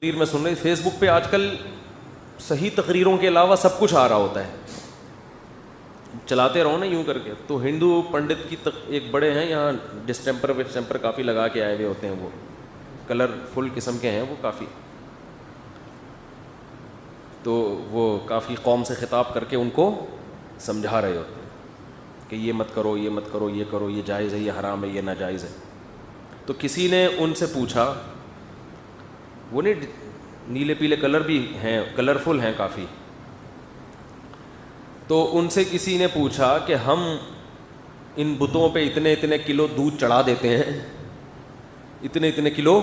تقریر میں سن رہی فیس بک پہ آج کل صحیح تقریروں کے علاوہ سب کچھ آ رہا ہوتا ہے, چلاتے رہو نا یوں کر کے. تو ہندو پنڈت کی ایک بڑے ہیں یہاں, ڈسٹمپر کافی لگا کے آئے ہوئے ہوتے ہیں, وہ کلر فل قسم کے ہیں وہ کافی. تو وہ کافی قوم سے خطاب کر کے ان کو سمجھا رہے ہوتے ہیں کہ یہ مت کرو, یہ مت کرو, یہ کرو, یہ جائز ہے, یہ حرام ہے, یہ ناجائز ہے. تو کسی نے ان سے پوچھا, وہ نہیں نیلے پیلے کلر بھی ہیں, کلرفل ہیں کافی. تو ان سے کسی نے پوچھا کہ ہم ان بتوں پہ اتنے اتنے کلو دودھ چڑھا دیتے ہیں, اتنے اتنے کلو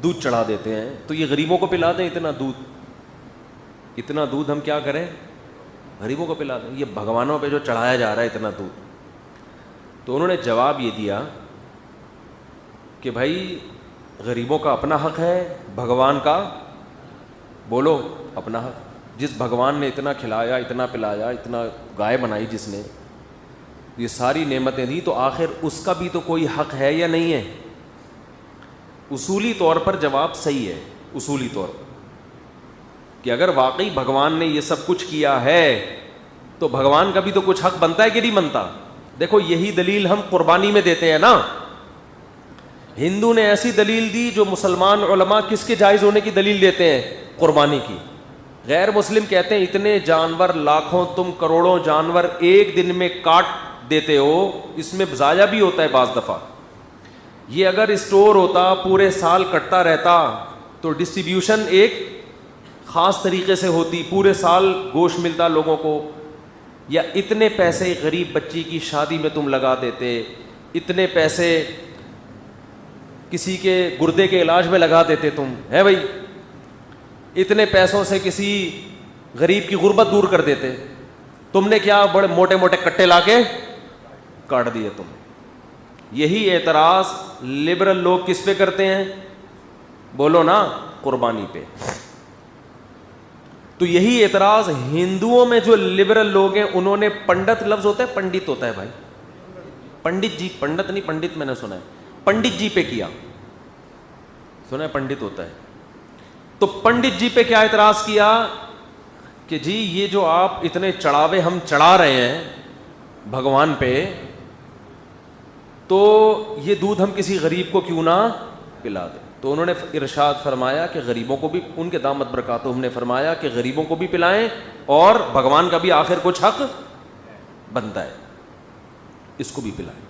دودھ چڑھا دیتے ہیں, تو یہ غریبوں کو پلا دیں اتنا دودھ, اتنا دودھ ہم کیا کریں, غریبوں کو پلا دیں, یہ بھگوانوں پہ جو چڑھایا جا رہا ہے اتنا دودھ. تو انہوں نے جواب یہ دیا کہ بھائی غریبوں کا اپنا حق ہے, بھگوان کا بولو اپنا حق. جس بھگوان نے اتنا کھلایا, اتنا پلایا, اتنا گائے بنائی, جس نے یہ ساری نعمتیں دی, تو آخر اس کا بھی تو کوئی حق ہے یا نہیں ہے؟ اصولی طور پر جواب صحیح ہے, اصولی طور پر, کہ اگر واقعی بھگوان نے یہ سب کچھ کیا ہے تو بھگوان کا بھی تو کچھ حق بنتا ہے کہ نہیں بنتا. دیکھو یہی دلیل ہم قربانی میں دیتے ہیں نا. ہندو نے ایسی دلیل دی جو مسلمان علماء کس کے جائز ہونے کی دلیل دیتے ہیں, قربانی کی. غیر مسلم کہتے ہیں اتنے جانور, لاکھوں تم کروڑوں جانور ایک دن میں کاٹ دیتے ہو, اس میں ضائع بھی ہوتا ہے بعض دفعہ. یہ اگر اسٹور ہوتا, پورے سال کٹتا رہتا, تو ڈسٹریبیوشن ایک خاص طریقے سے ہوتی, پورے سال گوشت ملتا لوگوں کو. یا اتنے پیسے غریب بچی کی شادی میں تم لگا دیتے, اتنے پیسے کسی کے گردے کے علاج میں لگا دیتے تم, ہے بھائی, اتنے پیسوں سے کسی غریب کی غربت دور کر دیتے. تم نے کیا بڑے موٹے موٹے کٹے لا کے کاٹ دیے تم. یہی اعتراض لبرل لوگ کس پہ کرتے ہیں, بولو نا, قربانی پہ. تو یہی اعتراض ہندوؤں میں جو لبرل لوگ ہیں انہوں نے, پنڈت لفظ ہوتا ہے, پنڈت ہوتا ہے بھائی, پنڈت جی, پنڈت نہیں پنڈت میں نے سنا ہے, پنڈت جی پہ کیا سنا ہے, پنڈت ہوتا ہے. تو پنڈت جی پہ کیا اعتراض کیا کہ جی یہ جو آپ اتنے چڑھاوے ہم چڑھا رہے ہیں بھگوان پہ, تو یہ دودھ ہم کسی غریب کو کیوں نہ پلا دیں. تو انہوں نے ارشاد فرمایا کہ غریبوں کو بھی, ان کے دامت برکاتہم نے فرمایا کہ غریبوں کو بھی پلائیں اور بھگوان کا بھی آخر کچھ حق بنتا ہے, اس کو بھی پلائیں.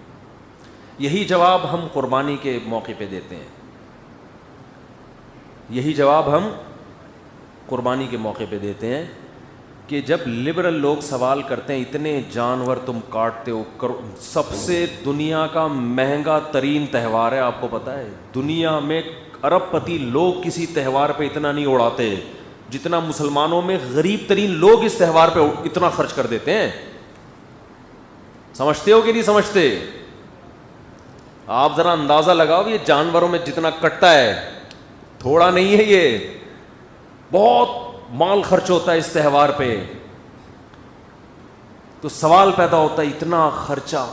یہی جواب ہم قربانی کے موقع پہ دیتے ہیں, یہی جواب ہم قربانی کے موقع پہ دیتے ہیں کہ جب لبرل لوگ سوال کرتے ہیں اتنے جانور تم کاٹتے ہو, سب سے دنیا کا مہنگا ترین تہوار ہے, آپ کو پتہ ہے دنیا میں ارب پتی لوگ کسی تہوار پہ اتنا نہیں اڑاتے جتنا مسلمانوں میں غریب ترین لوگ اس تہوار پہ اتنا خرچ کر دیتے ہیں. سمجھتے ہو کہ نہیں سمجھتے؟ آپ ذرا اندازہ لگاؤ, یہ جانوروں میں جتنا کٹتا ہے تھوڑا نہیں ہے, یہ بہت مال خرچ ہوتا ہے اس تہوار پہ. تو سوال پیدا ہوتا ہے اتنا خرچہ,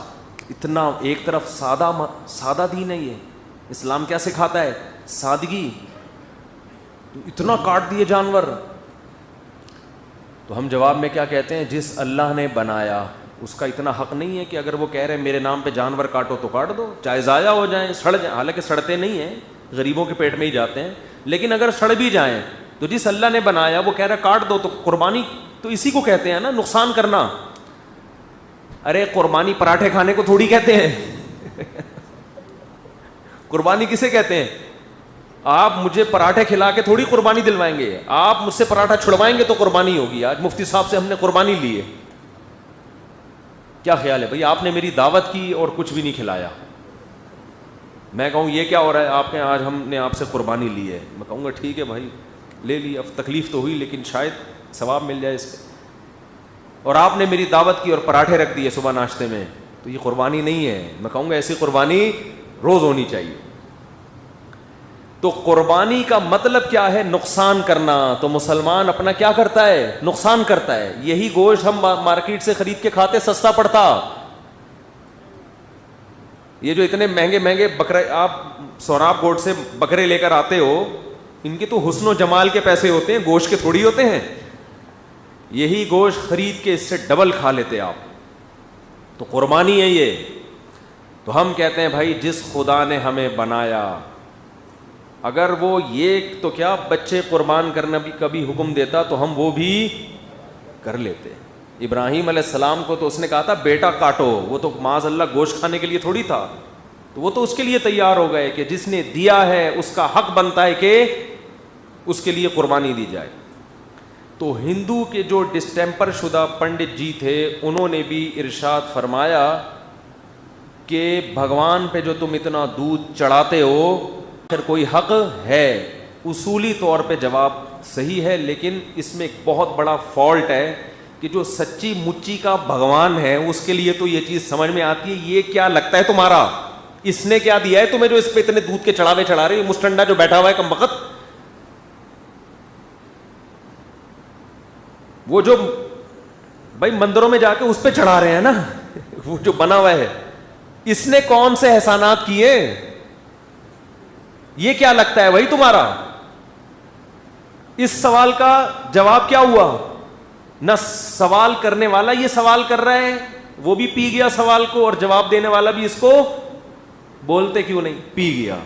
اتنا, ایک طرف سادہ دین ہے, یہ اسلام کیا سکھاتا ہے, سادگی, تو اتنا کاٹ دیے جانور. تو ہم جواب میں کیا کہتے ہیں, جس اللہ نے بنایا اس کا اتنا حق نہیں ہے کہ اگر وہ کہہ رہے ہیں میرے نام پہ جانور کاٹو تو کاٹ دو, چاہے ضائع ہو جائیں, سڑ جائیں, حالانکہ سڑتے نہیں ہیں, غریبوں کے پیٹ میں ہی جاتے ہیں, لیکن اگر سڑ بھی جائیں تو جس اللہ نے بنایا وہ کہہ رہا ہے کاٹ دو, تو قربانی تو اسی کو کہتے ہیں نا, نقصان کرنا. ارے قربانی پراٹھے کھانے کو تھوڑی کہتے ہیں قربانی کسے کہتے ہیں؟ آپ مجھے پراٹھے کھلا کے تھوڑی قربانی دلوائیں گے, آپ مجھ سے پراٹھا چھڑوائیں گے تو قربانی ہوگی. آج مفتی صاحب سے ہم نے قربانی لی ہے, کیا خیال ہے بھائی, آپ نے میری دعوت کی اور کچھ بھی نہیں کھلایا, میں کہوں یہ کیا ہو رہا ہے آپ کے, آج ہم نے آپ سے قربانی لی ہے, میں کہوں گا ٹھیک ہے بھائی لے لی, اب تکلیف تو ہوئی لیکن شاید ثواب مل جائے اس پہ. اور آپ نے میری دعوت کی اور پراٹھے رکھ دیے صبح ناشتے میں, تو یہ قربانی نہیں ہے, میں کہوں گا ایسی قربانی روز ہونی چاہیے. تو قربانی کا مطلب کیا ہے, نقصان کرنا. تو مسلمان اپنا کیا کرتا ہے, نقصان کرتا ہے. یہی گوشت ہم مارکیٹ سے خرید کے کھاتے سستا پڑتا, یہ جو اتنے مہنگے مہنگے بکرے آپ سوراب گوٹ سے بکرے لے کر آتے ہو, ان کے تو حسن و جمال کے پیسے ہوتے ہیں, گوشت کے تھوڑی ہوتے ہیں. یہی گوشت خرید کے اس سے ڈبل کھا لیتے آپ. تو قربانی ہے یہ. تو ہم کہتے ہیں بھائی جس خدا نے ہمیں بنایا, اگر وہ یہ تو کیا بچے قربان کرنا بھی کبھی حکم دیتا تو ہم وہ بھی کر لیتے. ابراہیم علیہ السلام کو تو اس نے کہا تھا بیٹا کاٹو, وہ تو معاذ اللہ گوشت کھانے کے لیے تھوڑی تھا, تو وہ تو اس کے لیے تیار ہو گئے کہ جس نے دیا ہے اس کا حق بنتا ہے کہ اس کے لیے قربانی دی جائے. تو ہندو کے جو ڈسٹیمپر شدہ پنڈت جی تھے انہوں نے بھی ارشاد فرمایا کہ بھگوان پہ جو تم اتنا دودھ چڑھاتے ہو پھر کوئی حق ہے. اصولی طور پہ جواب صحیح ہے, لیکن اس میں ایک بہت بڑا فالٹ ہے کہ جو سچی مچی کا بھگوان ہے اس کے لیے تو یہ چیز سمجھ میں آتی ہے یہ کیا لگتا ہے تمہارا, اس نے کیا دیا ہے تمہیں جو اس پہ اتنے دودھ کے چڑھاوے چڑھا رہے, مسٹنڈا جو بیٹھا ہوا ہے کمبخت, وہ جو بھائی مندروں میں جا کے اس پہ چڑھا رہے ہیں نا, وہ جو بنا ہوا ہے, اس نے کون سے احسانات کیے, یہ کیا لگتا ہے بھائی تمہارا. اس سوال کا جواب کیا ہوا, نہ سوال کرنے والا یہ سوال کر رہا ہے, وہ بھی پی گیا سوال کو, اور جواب دینے والا بھی اس کو بولتے کیوں نہیں پی گیا.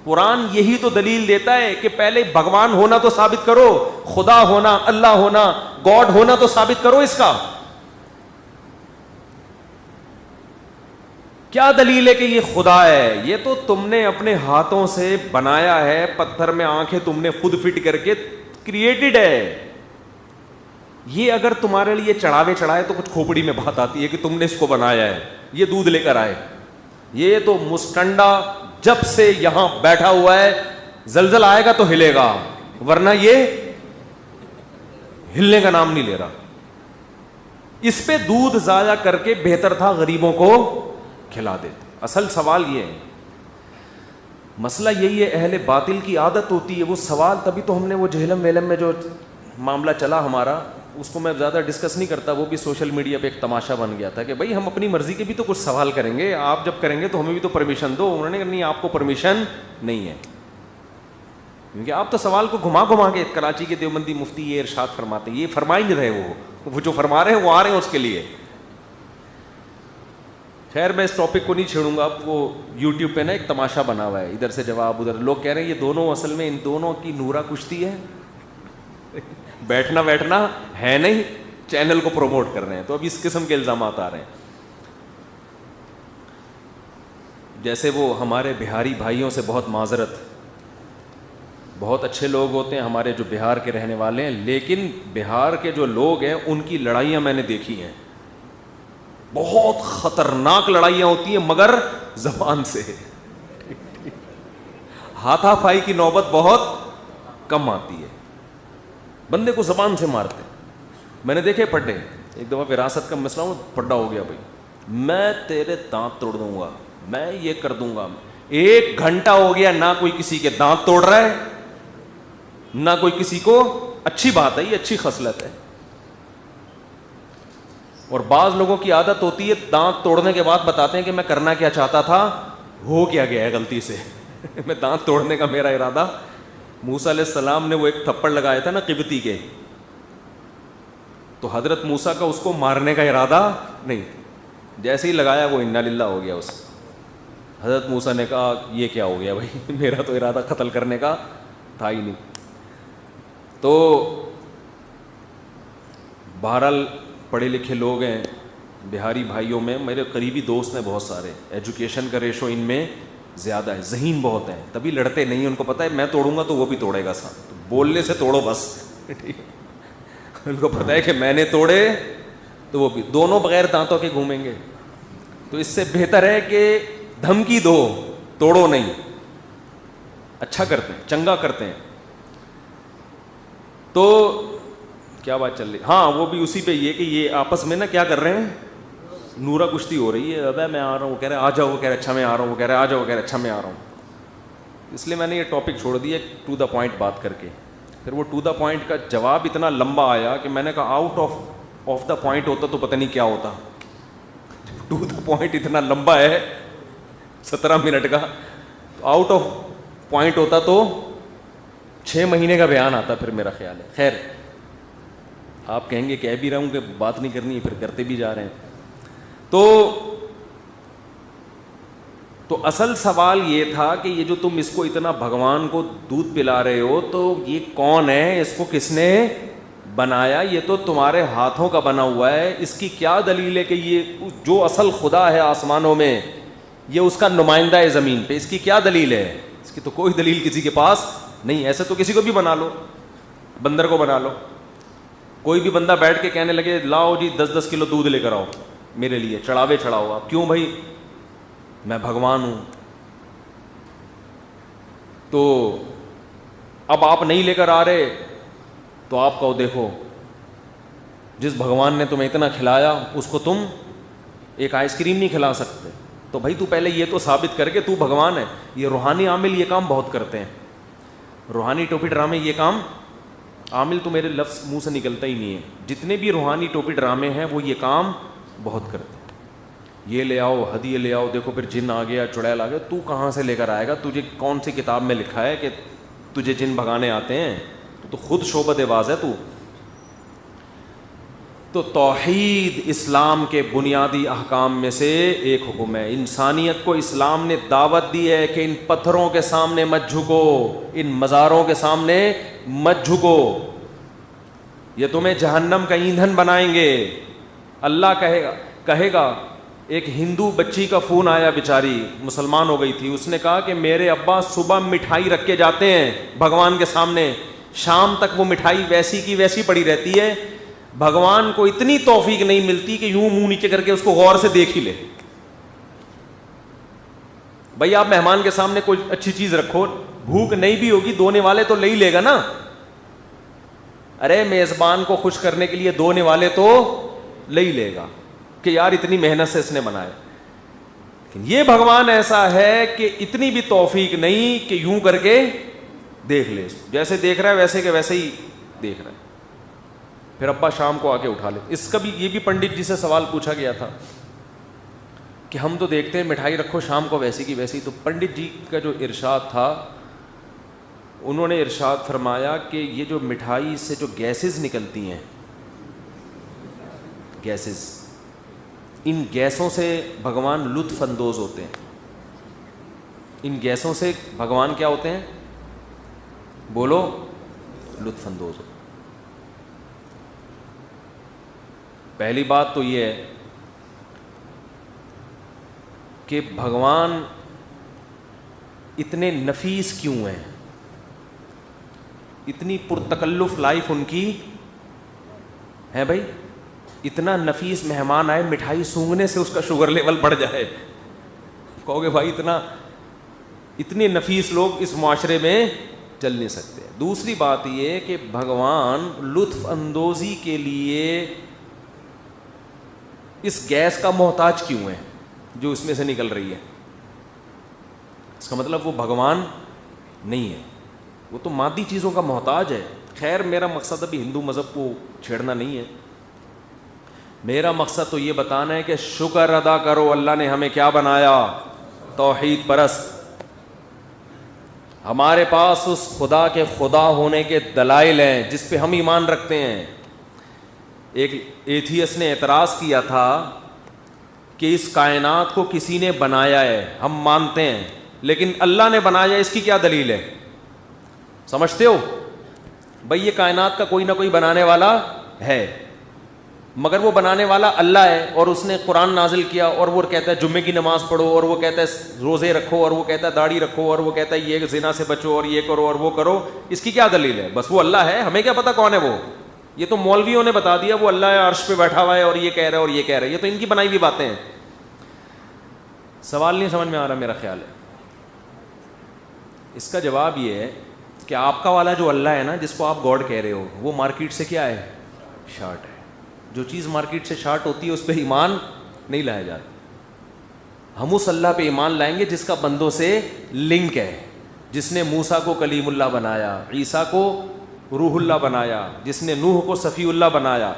قرآن یہی تو دلیل دیتا ہے کہ پہلے بھگوان ہونا تو ثابت کرو, خدا ہونا, اللہ ہونا, گاڈ ہونا تو ثابت کرو. اس کا کیا دلیل ہے کہ یہ خدا ہے؟ یہ تو تم نے اپنے ہاتھوں سے بنایا ہے, پتھر میں آنکھیں تم نے خود فٹ کر کے کریٹڈ ہے. یہ اگر تمہارے لیے چڑھاوے چڑھائے تو کچھ کھوپڑی میں بات آتی ہے کہ تم نے اس کو بنایا ہے, یہ دودھ لے کر آئے. یہ تو مسٹنڈا جب سے یہاں بیٹھا ہوا ہے, زلزلہ آئے گا تو ہلے گا, ورنہ یہ ہلنے کا نام نہیں لے رہا. اس پہ دودھ ضائع کر کے بہتر تھا غریبوں کو کھلا دیتے. اصل سوال یہ ہے, مسئلہ یہی ہے, اہل باطل کی عادت ہوتی ہے وہ سوال, تبھی تو ہم نے وہ جہلم ویلم میں جو معاملہ چلا ہمارا اس کو میں زیادہ ڈسکس نہیں کرتا, وہ بھی سوشل میڈیا پہ ایک تماشا بن گیا تھا کہ بھائی ہم اپنی مرضی کے بھی تو کچھ سوال کریں گے, آپ جب کریں گے تو ہمیں بھی تو پرمیشن دو. انہوں نے کہا نہیں آپ کو پرمیشن نہیں ہے, کیونکہ آپ تو سوال کو گھما گھما کے, کراچی کے دیوبندی مفتی یہ ارشاد فرماتے, یہ فرما ہی نہیں رہے, وہ جو فرما رہے ہیں وہ آ رہے ہیں اس کے لیے. خیر میں اس ٹاپک کو نہیں چھیڑوں گا, آپ وہ یوٹیوب پہ نا ایک تماشا بنا ہوا ہے, ادھر سے جواب ادھر, لوگ کہہ رہے ہیں یہ دونوں اصل میں ان دونوں کی نورا کشتی ہے, بیٹھنا بیٹھنا ہے نہیں, چینل کو پروموٹ کر رہے ہیں. تو اب اس قسم کے الزامات آ رہے ہیں. جیسے وہ ہمارے بہاری بھائیوں سے بہت معذرت, بہت اچھے لوگ ہوتے ہیں ہمارے جو بہار کے رہنے والے ہیں, لیکن بہار کے جو لوگ ہیں ان کی لڑائیاں میں نے دیکھی ہیں, بہت خطرناک لڑائیاں ہوتی ہیں مگر زبان سے. ہاتھا پائی کی نوبت بہت کم آتی ہے, بندے کو زبان سے مارتے. میں نے دیکھے پڈے, ایک دفعہ وراثت کا مسئلہ ہوں, پڈا ہو گیا بھائی میں تیرے دانت توڑ دوں گا, میں یہ کر دوں گا. 1 گھنٹہ ہو گیا نہ کوئی کسی کے دانت توڑ رہا ہے نہ کوئی کسی کو. اچھی بات ہے, یہ اچھی خصلت ہے. اور بعض لوگوں کی عادت ہوتی ہے دانت توڑنے کے بعد بتاتے ہیں کہ میں کرنا کیا چاہتا تھا, ہو کیا گیا ہے غلطی سے. میں دانت توڑنے کا میرا ارادہ, موسیٰ علیہ السلام نے وہ ایک تھپڑ لگایا تھا نا قبطی کے, تو حضرت موسیٰ کا اس کو مارنے کا ارادہ نہیں, جیسے ہی لگایا وہ انا للہ ہو گیا اس. حضرت موسیٰ نے کہا یہ کیا ہو گیا بھائی, میرا تو ارادہ قتل کرنے کا تھا ہی نہیں. تو بہرحال پڑھے لکھے لوگ ہیں بہاری بھائیوں میں, میرے قریبی دوست ہیں بہت سارے, ایجوکیشن کا ریشو ان میں زیادہ ہے, ذہین بہت ہیں, تبھی لڑتے نہیں. ان کو پتہ ہے میں توڑوں گا تو وہ بھی توڑے گا ساتھ, تو بولنے سے توڑو بس. ان کو پتہ ہے کہ میں نے توڑے تو وہ بھی, دونوں بغیر دانتوں کے گھومیں گے. تو اس سے بہتر ہے کہ دھمکی دو, توڑو نہیں. اچھا کرتے ہیں, چنگا کرتے ہیں. تو کیا بات چل رہی, ہاں وہ بھی اسی پہ یہ کہ یہ آپس میں نا کیا کر رہے ہیں, نورا کشتی ہو رہی ہے. ابے میں آ رہا ہوں, وہ کہہ رہے آ جاؤ, وہ کہہ رہے اچھا میں آ رہا ہوں, وہ کہہ رہے آ جاؤ, وہ کہہ رہے اچھا میں آ رہا ہوں. اس لیے میں نے یہ ٹاپک چھوڑ دیا ٹو دا پوائنٹ بات کر کے. پھر وہ ٹو دا پوائنٹ کا جواب اتنا لمبا آیا کہ میں نے کہا آؤٹ آف دا پوائنٹ ہوتا تو پتہ نہیں کیا ہوتا. ٹو دا پوائنٹ اتنا لمبا ہے 17 منٹ کا, آؤٹ آف پوائنٹ ہوتا تو 6 مہینے کا بیان آتا پھر میرا خیال ہے. خیر آپ کہیں گے کہہ بھی رہا ہوں کہ بات نہیں کرنی, پھر کرتے بھی جا رہے ہیں. تو اصل سوال یہ تھا کہ یہ جو تم اس کو اتنا بھگوان کو دودھ پلا رہے ہو تو یہ کون ہے, اس کو کس نے بنایا؟ یہ تو تمہارے ہاتھوں کا بنا ہوا ہے. اس کی کیا دلیل ہے کہ یہ جو اصل خدا ہے آسمانوں میں یہ اس کا نمائندہ ہے زمین پہ؟ اس کی کیا دلیل ہے؟ اس کی تو کوئی دلیل کسی کے پاس نہیں. ایسے تو کسی کو بھی بنا لو, بندر کو بنا لو, کوئی بھی بندہ بیٹھ کے کہنے لگے لاؤ جی 10-10 کلو دودھ لے کر آؤ میرے لیے, چڑھاوے چڑھاؤ. آپ کیوں بھائی؟ میں بھگوان ہوں. تو اب آپ نہیں لے کر آ رہے تو آپ کہو دیکھو جس بھگوان نے تمہیں اتنا کھلایا اس کو تم ایک آئس کریم نہیں کھلا سکتے. تو بھائی تو پہلے یہ تو ثابت کر کے تو بھگوان ہے. یہ روحانی عامل یہ کام بہت کرتے ہیں, روحانی ٹوپی ڈرامے یہ کام. عامل تو میرے لفظ منہ سے نکلتا ہی نہیں ہے. جتنے بھی روحانی ٹوپی ڈرامے ہیں وہ یہ کام بہت کرتے ہیں. یہ لے آؤ, ہدیے لے آؤ, دیکھو پھر جن آ گیا, چڑیل آ گیا. تو کہاں سے لے کر آئے گا؟ تجھے کون سی کتاب میں لکھا ہے کہ تجھے جن بھگانے آتے ہیں؟ تو خود شعبت باز ہے تو. تو توحید اسلام کے بنیادی احکام میں سے ایک حکم ہے. انسانیت کو اسلام نے دعوت دی ہے کہ ان پتھروں کے سامنے مت جھکو, ان مزاروں کے سامنے مت جھکو, یہ تمہیں جہنم کا ایندھن بنائیں گے. اللہ کہے گا ایک ہندو بچی کا فون آیا, بیچاری مسلمان ہو گئی تھی. اس نے کہا کہ میرے ابا صبح مٹھائی رکھ کے جاتے ہیں بھگوان کے سامنے, شام تک وہ مٹھائی ویسی کی ویسی پڑی رہتی ہے. بھگوان کو اتنی توفیق نہیں ملتی کہ یوں منہ نیچے کر کے اس کو غور سے دیکھ ہی لے. بھائی آپ مہمان کے سامنے کوئی اچھی چیز رکھو, بھوک نہیں بھی ہوگی دھونے والے تو لے ہی لے گا نا. ارے میزبان کو خوش کرنے کے لیے دھونے والے تو لے ہی لے گا کہ یار اتنی محنت سے اس نے بنایا. لیکن یہ بھگوان ایسا ہے کہ اتنی بھی توفیق نہیں کہ یوں کر کے دیکھ لے, جیسے دیکھ رہا ہے ویسے کہ ویسے ہی دیکھ رہا ہے. پھر ابا شام کو آ کے اٹھا لے. اس کا بھی یہ بھی پنڈت جی سے سوال پوچھا گیا تھا کہ ہم تو دیکھتے ہیں مٹھائی رکھو شام کو ویسی کی ویسی. تو پنڈت جی کا جو ارشاد تھا, انہوں نے ارشاد فرمایا کہ یہ جو مٹھائی سے جو گیسز نکلتی ہیں, گیسز, ان گیسوں سے بھگوان لطف اندوز ہوتے ہیں. ان گیسوں سے بھگوان کیا ہوتے ہیں؟ بولو, لطف اندوز ہوتے ہیں. پہلی بات تو یہ ہے کہ بھگوان اتنے نفیس کیوں ہیں, اتنی پرتکلف لائف ان کی ہے. بھائی اتنا نفیس مہمان آئے, مٹھائی سونگنے سے اس کا شوگر لیول بڑھ جائے, کہو گے بھائی اتنے نفیس لوگ اس معاشرے میں چل نہیں سکتے. دوسری بات یہ کہ بھگوان لطف اندوزی کے لیے اس گیس کا محتاج کیوں ہے جو اس میں سے نکل رہی ہے؟ اس کا مطلب وہ بھگوان نہیں ہے, وہ تو مادی چیزوں کا محتاج ہے. خیر میرا مقصد ابھی ہندو مذہب کو چھیڑنا نہیں ہے, میرا مقصد تو یہ بتانا ہے کہ شکر ادا کرو اللہ نے ہمیں کیا بنایا, توحید پرست. ہمارے پاس اس خدا کے خدا ہونے کے دلائل ہیں جس پہ ہم ایمان رکھتے ہیں. ایک ایتھیسٹ نے اعتراض کیا تھا کہ اس کائنات کو کسی نے بنایا ہے, ہم مانتے ہیں, لیکن اللہ نے بنایا اس کی کیا دلیل ہے؟ سمجھتے ہو بھائی یہ کائنات کا کوئی نہ کوئی بنانے والا ہے, مگر وہ بنانے والا اللہ ہے, اور اس نے قرآن نازل کیا, اور وہ کہتا ہے جمعے کی نماز پڑھو, اور وہ کہتا ہے روزے رکھو, اور وہ کہتا ہے داڑھی رکھو, اور وہ کہتا ہے یہ زنا سے بچو, اور یہ کرو اور وہ کرو. اس کی کیا دلیل ہے؟ بس وہ اللہ ہے, ہمیں کیا پتا کون ہے وہ. یہ تو مولویوں نے بتا دیا وہ اللہ ہے, عرش پہ بیٹھا ہوا ہے, اور یہ کہہ رہا ہے اور یہ کہہ رہا ہے. یہ تو ان کی بنائی ہوئی باتیں ہیں. سوال نہیں سمجھ میں آ رہا میرا خیال ہے. اس کا جواب یہ ہے کہ آپ کا والا جو اللہ ہے نا, جس کو آپ گاڈ کہہ رہے ہو, وہ مارکیٹ سے کیا ہے؟ شارٹ ہے. جو چیز مارکیٹ سے شارٹ ہوتی ہے اس پہ ایمان نہیں لایا جاتا. ہم اس اللہ پہ ایمان لائیں گے جس کا بندوں سے لنک ہے, جس نے موسیٰ کو کلیم اللہ بنایا, عیسیٰ کو روح اللہ بنایا, جس نے نوح کو صفی اللہ بنایا,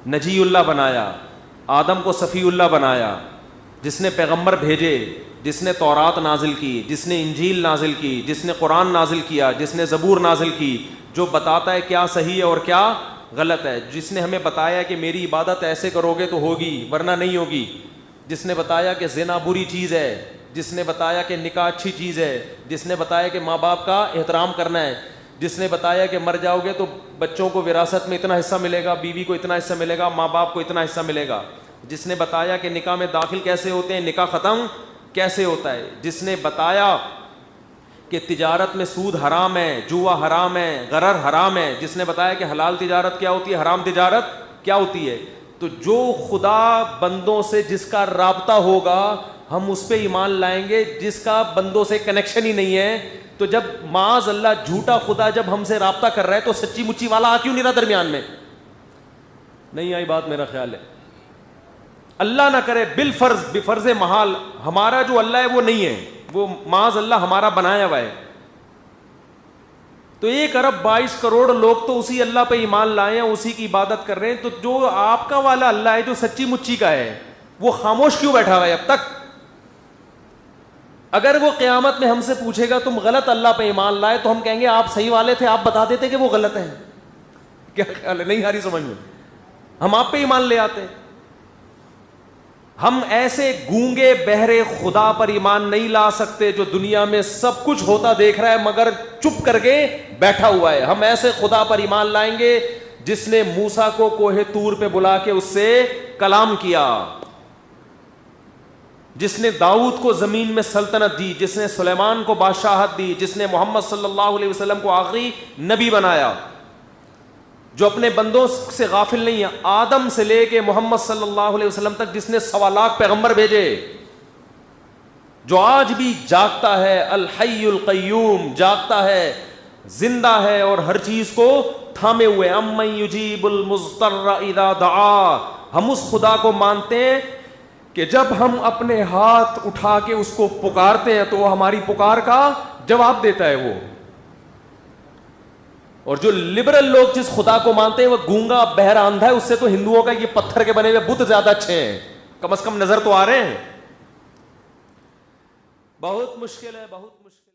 نجی اللہ بنایا, آدم کو صفی اللہ بنایا, جس نے پیغمبر بھیجے, جس نے تورات نازل کی, جس نے انجیل نازل کی, جس نے قرآن نازل کیا, جس نے زبور نازل کی, جو بتاتا ہے کیا صحیح ہے اور کیا غلط ہے, جس نے ہمیں بتایا کہ میری عبادت ایسے کرو گے تو ہوگی ورنہ نہیں ہوگی, جس نے بتایا کہ زنا بری چیز ہے, جس نے بتایا کہ نکاح اچھی چیز ہے, جس نے بتایا کہ ماں باپ کا احترام کرنا ہے, جس نے بتایا کہ مر جاؤ گے تو بچوں کو وراثت میں اتنا حصہ ملے گا, بیوی کو اتنا حصہ ملے گا, ماں باپ کو اتنا حصہ ملے گا, جس نے بتایا کہ نکاح میں داخل کیسے ہوتے ہیں, نکاح ختم کیسے ہوتا ہے, جس نے بتایا کہ تجارت میں سود حرام ہے, جوا حرام ہے, غرر حرام ہے, جس نے بتایا کہ حلال تجارت کیا ہوتی ہے, حرام تجارت کیا ہوتی ہے. تو جو خدا بندوں سے جس کا رابطہ ہوگا ہم اس پہ ایمان لائیں گے, جس کا بندوں سے کنیکشن ہی نہیں ہے. تو جب معاذ اللہ جھوٹا خدا جب ہم سے رابطہ کر رہا ہے تو سچی مچی والا آ کیوں نہیں رہا درمیان میں؟ نہیں آئی بات میرا خیال ہے. اللہ نہ کرے بالفرض بفرض محال ہمارا جو اللہ ہے وہ نہیں ہے, وہ معاذ اللہ ہمارا بنایا ہوا ہے. تو 1 ارب 22 کروڑ لوگ تو اسی اللہ پہ ایمان لائے ہیں, اسی کی عبادت کر رہے ہیں. تو جو آپ کا والا اللہ ہے جو سچی مچی کا ہے وہ خاموش کیوں بیٹھا ہوا ہے اب تک؟ اگر وہ قیامت میں ہم سے پوچھے گا تم غلط اللہ پہ ایمان لائے, تو ہم کہیں گے آپ صحیح والے تھے, آپ بتا دیتے کہ وہ غلط ہیں. کیا خیال ہے؟ نہیں آ رہی سمجھ میں؟ ہم آپ پہ ایمان لے آتے. ہم ایسے گونگے بہرے خدا پر ایمان نہیں لا سکتے جو دنیا میں سب کچھ ہوتا دیکھ رہا ہے مگر چپ کر کے بیٹھا ہوا ہے. ہم ایسے خدا پر ایمان لائیں گے جس نے موسیٰ کو کوہ طور پہ بلا کے اس سے کلام کیا, جس نے داؤد کو زمین میں سلطنت دی, جس نے سلیمان کو بادشاہت دی, جس نے محمد صلی اللہ علیہ وسلم کو آخری نبی بنایا, جو اپنے بندوں سے غافل نہیں ہے, آدم سے لے کے محمد صلی اللہ علیہ وسلم تک جس نے 1.25 لاکھ پیغمبر بھیجے, جو آج بھی جاگتا ہے, الحی القیوم جاگتا ہے, زندہ ہے اور ہر چیز کو تھامے ہوئے. امن یجیب المضطر اذا دعا, ہم اس خدا کو مانتے ہیں کہ جب ہم اپنے ہاتھ اٹھا کے اس کو پکارتے ہیں تو وہ ہماری پکار کا جواب دیتا ہے. وہ اور جو لبرل لوگ جس خدا کو مانتے ہیں وہ گونگا بہرا اندھا ہے, اس سے تو ہندوؤں کا یہ پتھر کے بنے ہوئے بت زیادہ اچھے ہیں, کم از کم نظر تو آ رہے ہیں. بہت مشکل ہے, بہت مشکل.